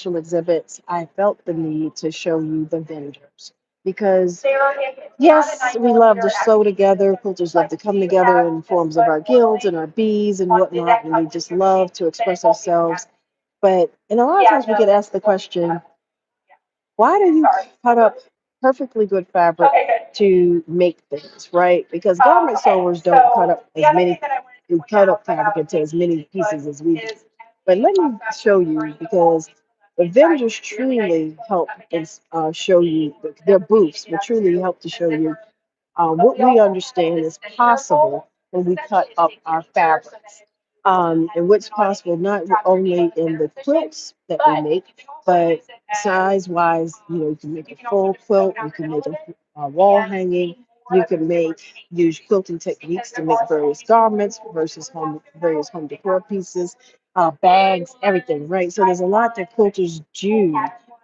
exhibits, I felt the need to show you the vendors because yes, we love to sew together. Quilters love to come together in forms of our guilds and our bees and whatnot, and we just love to express ourselves. And a lot of times we get asked the question, why do you cut up perfectly good fabric to make things, right? Because garment sewers don't cut up fabric into as many pieces as we do. But let me show you because the vendors truly help and show you their booths will truly help to show you what we understand is possible when we cut up our fabrics. And what's possible not only in the quilts that we make, but size wise, you can make a full quilt, you can make a wall hanging, you can use quilting techniques to make various garments versus various home decor pieces, bags, everything, right? So there's a lot that quilters do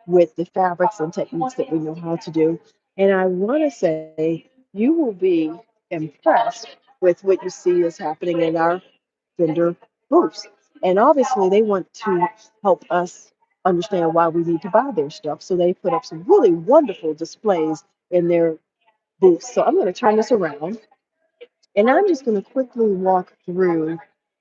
with the fabrics and techniques that we know how to do. And I want to say you will be impressed with what you see is happening in our vendor booths. And obviously, they want to help us understand why we need to buy their stuff. So they put up some really wonderful displays in their booths. So I'm going to turn this around and I'm just going to quickly walk through,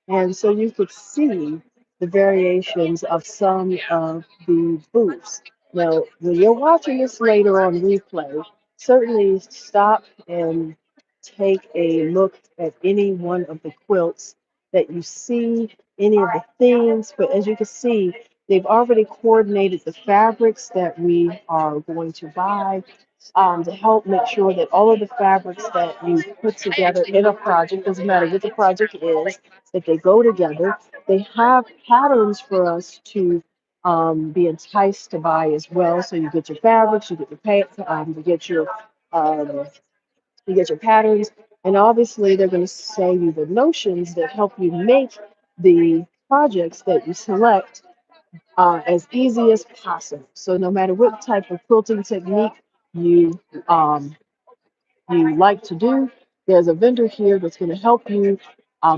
and so you could see the variations of some of the booths. Now, when you're watching this later on replay, certainly stop and take a look at any one of the quilts that you see, any of the themes. But as you can see, they've already coordinated the fabrics that we are going to buy to help make sure that all of the fabrics that you put together in a project, doesn't matter what the project is, that they go together. They have patterns for us to be enticed to buy as well. So you get your fabrics, you get your pants, um, you get your patterns, and obviously they're going to show you the notions that help you make the projects that you select as easy as possible. So no matter what type of quilting technique you um, you like to do, there's a vendor here that's going to help you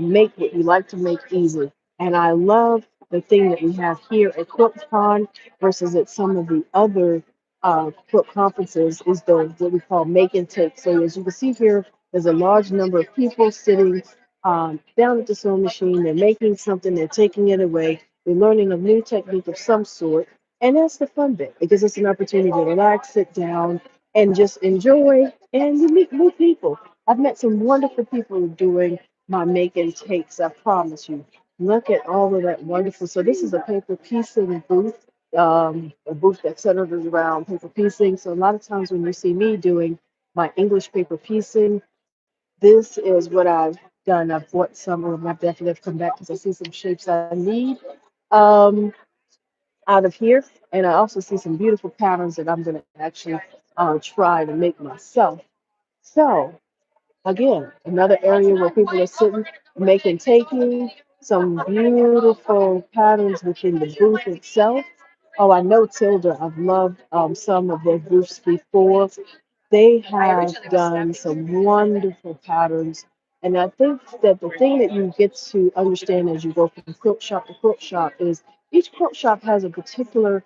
make what you like to make easy. And I love the thing that we have here at QuiltCon versus at some of the other quilt conferences is the what we call make and take. So as you can see here, there's a large number of people sitting down at the sewing machine. They're making something, they're taking it away, they're learning a new technique of some sort. And that's the fun bit. It gives us an opportunity to relax, sit down, and just enjoy and you meet new people. I've met some wonderful people doing my make and takes, I promise you. Look at all of that wonderful. So this is a paper piecing booth, a booth that centered around paper piecing. So a lot of times when you see me doing my English paper piecing, this is what I've done. I've bought some of them. I've definitely have come back because I see some shapes I need. Um, Out of here. And I also see some beautiful patterns that I'm going to actually try to make myself. So, again, another area where people are sitting, making, taking some beautiful patterns within the booth itself. Oh, I know Tilda. I've loved some of their booths before. They have done some wonderful patterns. And I think that the thing that you get to understand as you go from quilt shop to quilt shop is each quilt shop has a particular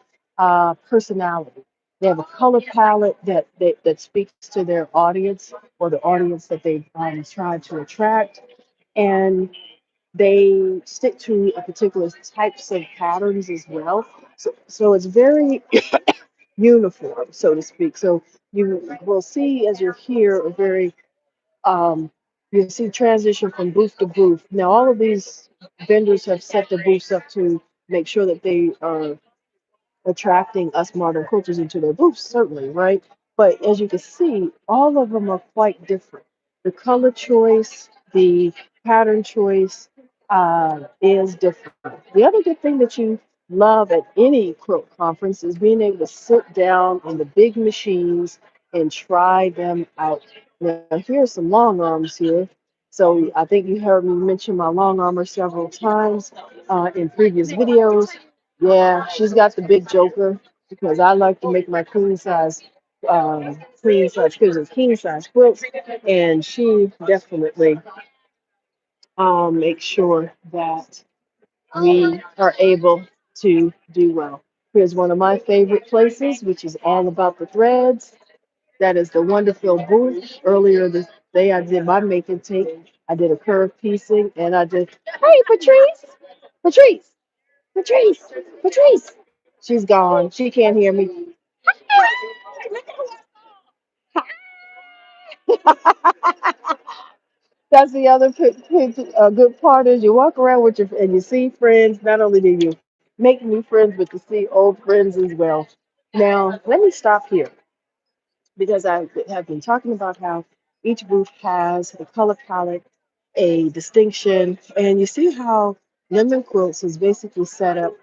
personality. They have a color palette that speaks to their audience or the audience that they try to attract. And they stick to a particular types of patterns as well. So it's very uniform, so to speak. So you will see as you're here a very you see transition from booth to booth. Now all of these vendors have set their booths up to make sure that they are attracting us modern cultures into their booths, certainly, right? But as you can see, all of them are quite different. The color choice, the pattern choice is different. The other good thing that you love at any quilt conference is being able to sit down on the big machines and try them out. Now, here's some long arms here. So I think you heard me mention my long armor several times in previous videos. Yeah, she's got the big joker because I like to make my king size quilts, and she definitely makes sure that we are able to do well. Here's one of my favorite places, which is all about the threads. That is the Wonderful booth. Earlier this day, I did my make and take. I did a curve piecing, and I did. Hey, Patrice, Patrice, Patrice, Patrice. She's gone. She can't hear me. That's the other good part is you walk around with your and you see friends. Not only do you make new friends, but you see old friends as well. Now, let me stop here because I have been talking about how each booth has a color palette, a distinction, and you see how Lemon Quilts is basically set up,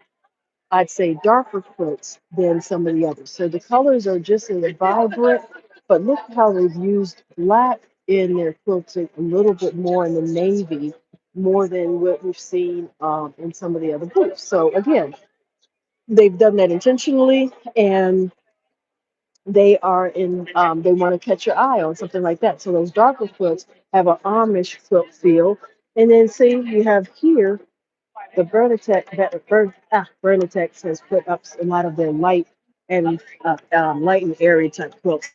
I'd say, darker quilts than some of the others. So the colors are just as vibrant, but look how they've used black in their quilting a little bit more in the navy, more than what we've seen in some of the other booths. So again, they've done that intentionally, and they want to catch your eye on something like that. So those darker quilts have an Amish quilt feel. And then see, you have here the Bernatech has put up a lot of their light and airy type quilts.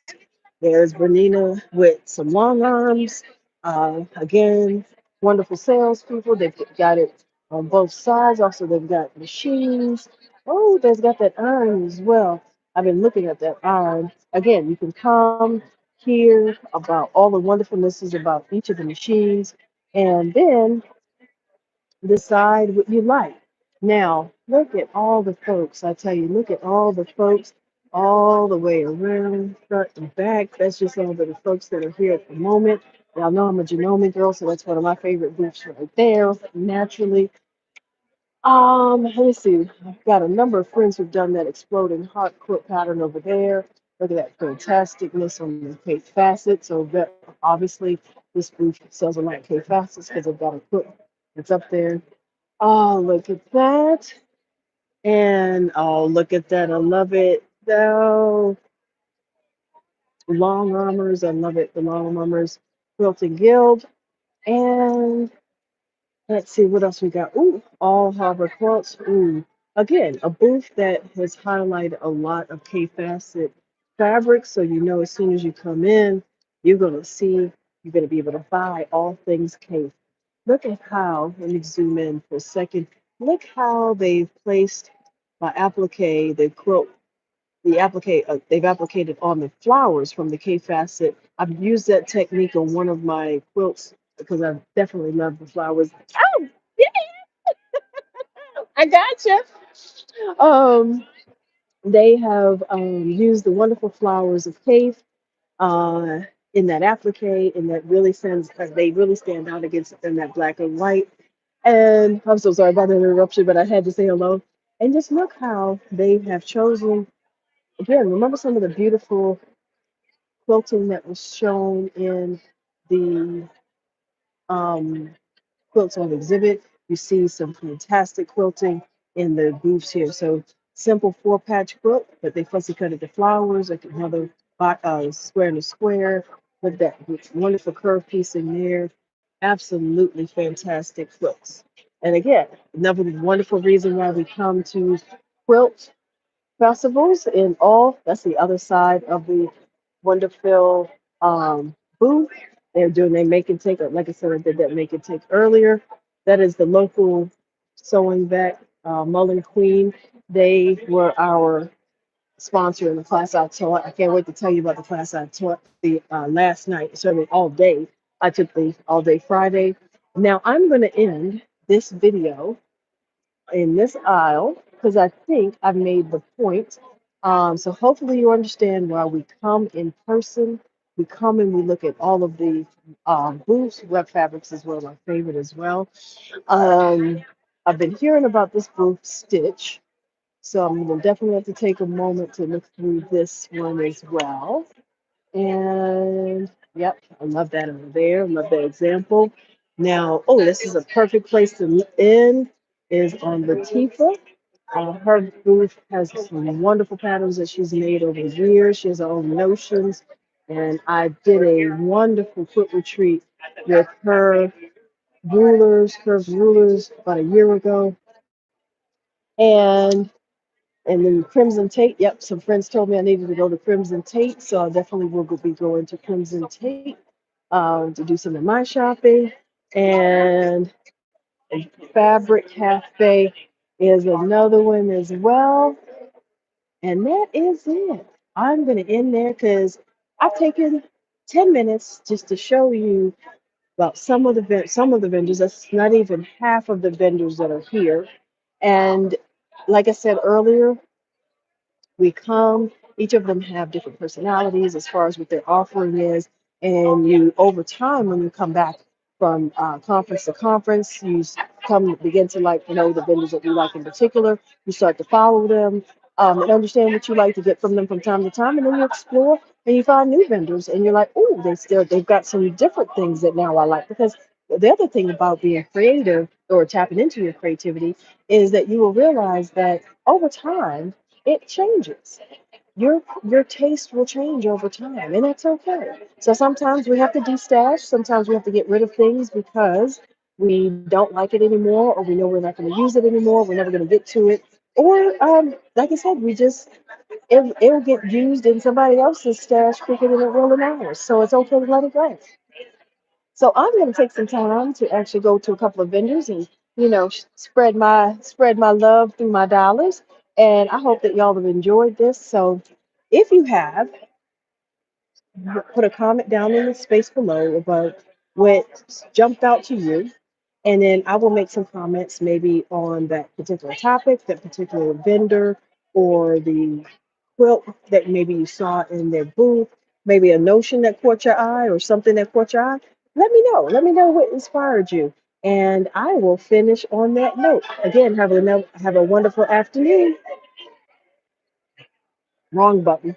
There's Bernina with some long arms. Again, wonderful salespeople. They've got it on both sides. Also, they've got machines. Oh, there's got that iron as well. I've been looking at that iron. Again, you can come hear about all the wonderfulnesses about each of the machines, and then decide what you like. Now, look at all the folks. I tell you, look at all the folks all the way around, front and back. That's just all of the folks that are here at the moment. Y'all know I'm a genomic girl, so that's one of my favorite booths right there, naturally. Let me see. I've got a number of friends who've done that exploding heart quilt pattern over there. Look at that fantasticness on the Cape Facet. So that obviously this booth sells a lot of Cape Facets because I've got a quilt that's up there. Oh, look at that. And oh, look at that. I love it. Oh, long armors. I love it. The long armors quilting guild. And let's see what else we got. Ooh, all harbor quilts. Ooh, again, a booth that has highlighted a lot of K facet fabrics. So you know as soon as you come in, you're gonna see, you're gonna be able to buy all things K. Look at how, let me zoom in for a second. Look how they've placed my applique, the quilt, they've applicated on the flowers from the K facet. I've used that technique on one of my quilts because I definitely love the flowers. Oh, yeah, I gotcha. Um, they have used the wonderful flowers of Cave uh, in that applique, and that really stands. They really stand out against in that black and white. And I'm so sorry about the interruption, but I had to say hello. And just look how they have chosen. Again, remember some of the beautiful quilting that was shown in the um, quilts on exhibit. You see some fantastic quilting in the booths here. So simple four patch quilt, but they fussy cut it to flowers, like another square and a square with that wonderful curve piece in there. Absolutely fantastic quilts. And again, another wonderful reason why we come to quilt festivals in all. That's the other side of the Wonderful booth. They're doing they make and take. Like I said, I did that make and take earlier. That is the local sewing vet, Mullen Queen. They were our sponsor in the class I taught. I can't wait to tell you about the class I taught the last night, certainly all day. I took the all day Friday. Now I'm going to end this video in this aisle because I think I've made the point. So hopefully you understand why we come in person. We come and we look at all of the booths. Web fabrics is one of my favorite as well. Um, I've been hearing about this booth Stitch, so I'm gonna definitely have to take a moment to look through this one as well. And yep, I love that over there. I love that example. Now, oh, this is a perfect place to end is on Latifa. Her booth has some wonderful patterns that she's made over the years. She has her own notions. And I did a wonderful quick retreat with her curved rulers, about a year ago. And And then Crimson Tate. Yep, some friends told me I needed to go to Crimson Tate, so I definitely will be going to Crimson Tate to do some of my shopping. And Fabric Cafe is another one as well. And that is it. I'm going to end there because I've taken 10 minutes just to show you about some of the vendors. That's not even half of the vendors that are here. And like I said earlier, we come, each of them have different personalities as far as what their offering is. And you, over time, when you come back from conference to conference, come begin to like know the vendors that you like in particular. You start to follow them and understand what you like to get from them from time to time. And then you explore and you find new vendors and you're like, oh, they've got some different things that now I like. Because the other thing about being creative or tapping into your creativity is that you will realize that over time, it changes. Your taste will change over time, and that's okay. So sometimes we have to destash, sometimes we have to get rid of things because we don't like it anymore, or we know we're not going to use it anymore, we're never going to get to it. Or like I said, it'll get used in somebody else's stash quicker than it will in ours. So it's okay to let it go. So I'm going to take some time to actually go to a couple of vendors and spread my love through my dollars. And I hope that y'all have enjoyed this. So if you have, put a comment down in the space below about what jumped out to you, and then I will make some comments maybe on that particular topic, that particular vendor, or the quilt that maybe you saw in their booth, maybe a notion that caught your eye or something that caught your eye. Let me know. Let me know what inspired you. And I will finish on that note. Again, have a wonderful afternoon. Wrong button.